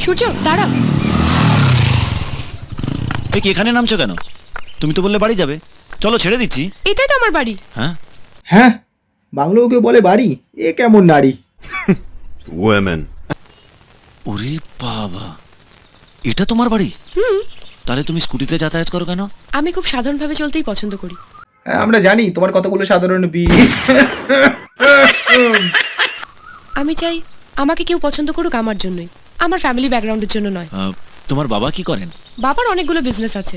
সূর্য দাঁড়া। এই কি এখানে নামছো কেন? তুমি তো বললে বাড়ি যাবে। চলো ছেড়ে দিচ্ছি। এটাই তো আমার বাড়ি। হ্যাঁ হ্যাঁ, বাংলোকে বলে বাড়ি, এ কেমন নারী! women. ওরে বাবা, এটা তোমার বাড়ি? তাহলে তুমি স্কুটিতে যাতায়াত করো কেন? আমি খুব সাধারণভাবে চলতেই পছন্দ করি। হ্যাঁ, আমরা জানি তোমার কতগুলো সাধারণ আমি চাই আমাকে কেউ পছন্দ করুক আমার জন্যই, আমার ফ্যামিলি ব্যাকগ্রাউন্ডের জন্য নয়। তোমার বাবা কি করেন? বাবার অনেকগুলো বিজনেস আছে,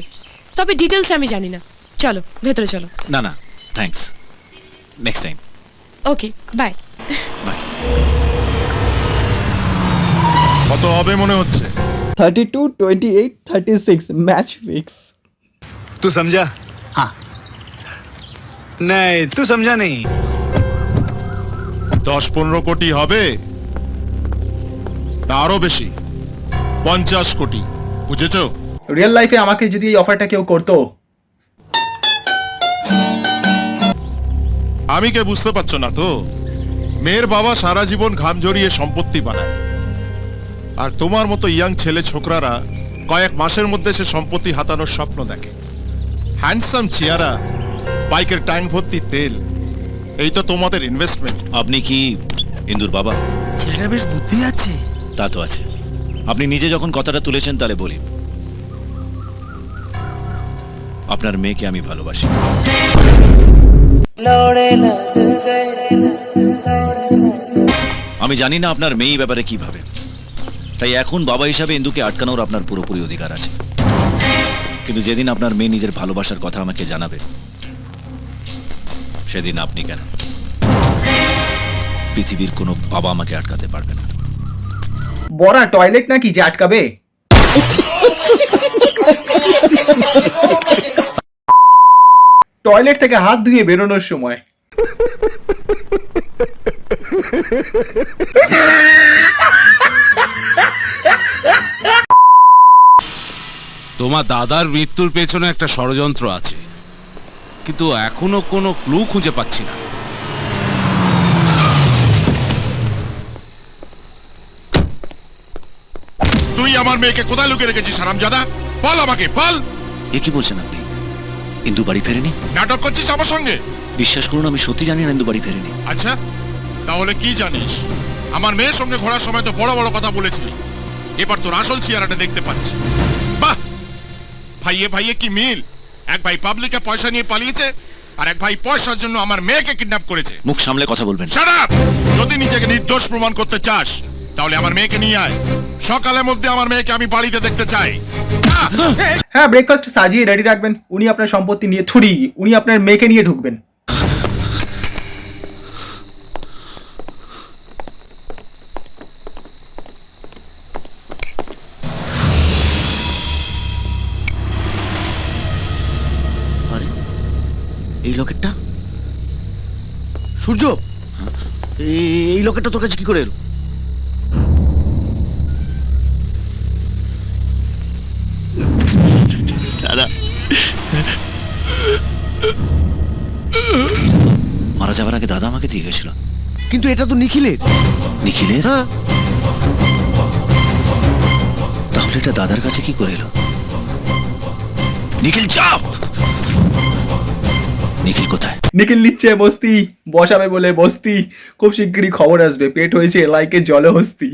তবে ডিটেলস আমি জানি না। চলো ভেতরে চলো। না না thanks, next time. Okay bye. Bye. কত হবে মনে হচ্ছে? 32, 28, 36 ম্যাচ ফিক্স। तू समझा? हाँ। नहीं, तू समझा नहीं। 10-15 কোটি হবে না আরো বেশি? 50 কোটি, বুঝেছো? রিয়েল লাইফে আমাকে যদি এই অফারটা কেউ করতো, আমি কে বুঝতে পারছো না তো? মেয়ের বাবা সারা জীবন ঘাম ঝরিয়ে সম্পত্তি বানায়, আর তোমার মতো ইয়াং ছেলে ছোকরারা কয়েক মাসের মধ্যে সে সম্পত্তি হাতানোর স্বপ্ন দেখে। হ্যান্ডসাম চেহারা, বাইকের ট্যাঙ্ক ভর্তি তেল, এই তো তোমাদের ইনভেস্টমেন্ট। আপনি কি ইন্দুর বাবা? ছেলেটার বেশ বুদ্ধি আছে। তা তো আছে। আপনি নিজে যখন কথাটা তুলেছেন তাহলে বলি, আপনার মেয়েকে আমি ভালোবাসি। আমি জানি না আপনার মেয়ে ব্যাপারে কি ভাবে, তাই এখন বাবা হিসাবে ইন্দুকে আটকানোর আপনার পুরোপুরি অধিকার আছে। কিন্তু যেদিন আপনার মেয়ে নিজের ভালোবাসার কথা আমাকে জানাবে, সেদিন আপনি কেন, পৃথিবীর কোনো বাবা আমাকে আটকাতে পারবে না। বড়া টয়লেট নাকি যে আটকাবে? টয়লেট থেকে হাত ধুয়ে বেরোনোর সময় তোমার দাদার মৃত্যুর পেছনে একটা ষড়যন্ত্র আছে, কিন্তু এখনো কোনো ক্লু খুঁজে পাচ্ছি না। তুই আমার মেয়েকে কোথায় লুকিয়ে রেখেছিস হারামজাদা? বল আমাকে, বল। এ কি বলছেন আপনি? ইন্দু বাড়ি ফেরেনি? নাটক করছিস আমার সঙ্গে? বিশ্বাস করুন, আমি সত্যি জানি না ইন্দু বাড়ি ফেরেনি। আচ্ছা, তাহলে কি জানিস? আমার মেয়ের সঙ্গে ঘোরার সময় তো বড় বড় কথা বলেছিলি, এবার তোর আসল চেহারাটা দেখতে পাচ্ছি। বাহ, ভাইয়ে ভাইয়ে কি মিল! এক ভাই পাবলিকে পয়সা নিয়ে পালিয়েছে, আর এক ভাই পয়সার জন্য আমার মেয়েকে কিডন্যাপ করেছে। মুখ সামলে কথা বলবেন। Shut up! যদি নিজেকে নির্দোষ প্রমাণ করতে চাস, তাহলে আমার মেয়েকে নিয়ে আয়। সকালের মধ্যে আমার মেয়েকে আমি বাড়িতে দেখতে চাই। হ্যাঁ, ব্রেকফাস্ট সাজিয়ে রেডি রাখবেন। উনি আপনার সম্পত্তি নিয়ে থুড়ি, উনি আপনার মেয়েকে নিয়ে ঢুকবেন। আরে এই লকেটটা, সূর্য, এই লকেটটা তোর কাছে কি করে এলো? দাদা, মারা যাবার আগে দাদা আমাকে দিয়ে গেছিল। কিন্তু এটা তো নিখিলের। নিখিলের? হ্যাঁ। তাহলে এটা দাদার কাছে কি করে এলো? নিখিল চাপ! নিখিল কোথায়? নিখিল নিচ্ছে বস্তি, বসাবে বলে বস্তি। খুব শিগগিরই খবর আসবে, পেট হয়েছে এলাইকে জলে হস্তি।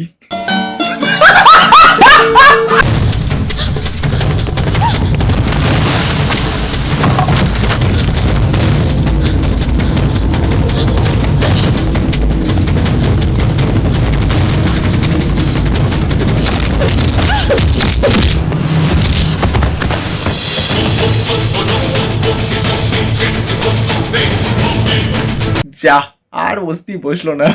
যা, আর বস্তি বসলো না।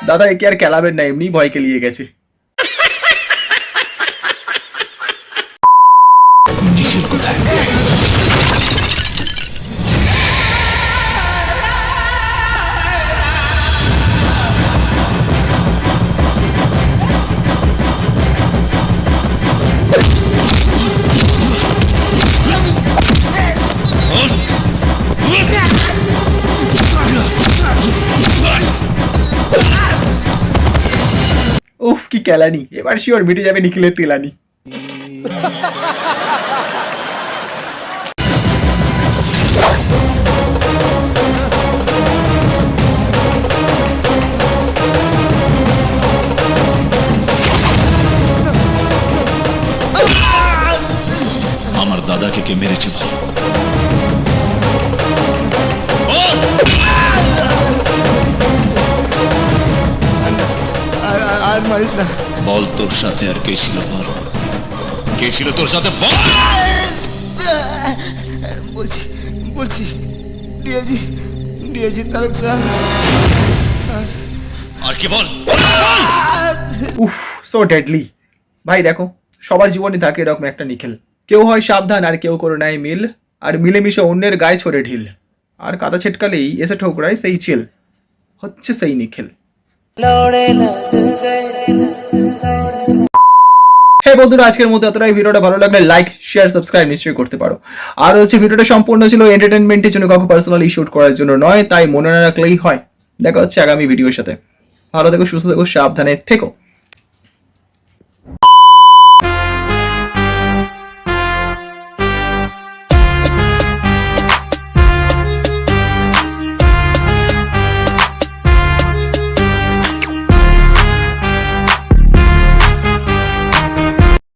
দাদা একে আর খেলাবেন না, এমনি ভয় খেলিয়ে গেছে। কেলানি, এবার শিওর মিটে যাবে নিখিলের তেলানি। আমার দাদাকে কে মেরেছে বল। আর মারিস না। বল তোর সাথে আর কে ছিল বল, কে ছিল তোর সাথে বল। বলছি বলছি ডিআইজি ডিআইজি তারক স্যার। আর কি বল। উফ, সো ডেডলি। ভাই দেখো, সবার জীবনে থাকে এরকম একটা নিখিল, কেউ হয় সাবধান আর কেউ করে নেয় মিল, আর মিলেমিশে অন্যের গায়ে ছড়ে ঢিল, আর কাদা ছেটকালেই এসে ঠোকরায় সেই চিল, হচ্ছে সেই নিখিল। হে বন্ধুরা, আজকের মতো এতটাই। ভিডিওটা ভালো লাগলে লাইক শেয়ার সাবস্ক্রাইব নিশ্চয়ই করতে পারো। আর হচ্ছে ভিডিওটা সম্পূর্ণ ছিল এন্টারটেনমেন্টের জন্য, কাউকে পার্সোনালি শুট করার জন্য নয়, তাই মনে না রাখলেই হয়। দেখা হচ্ছে আগামী ভিডিওর সাথে। ভালো থেকো, সুস্থ থেকো, সাবধানে থেকো।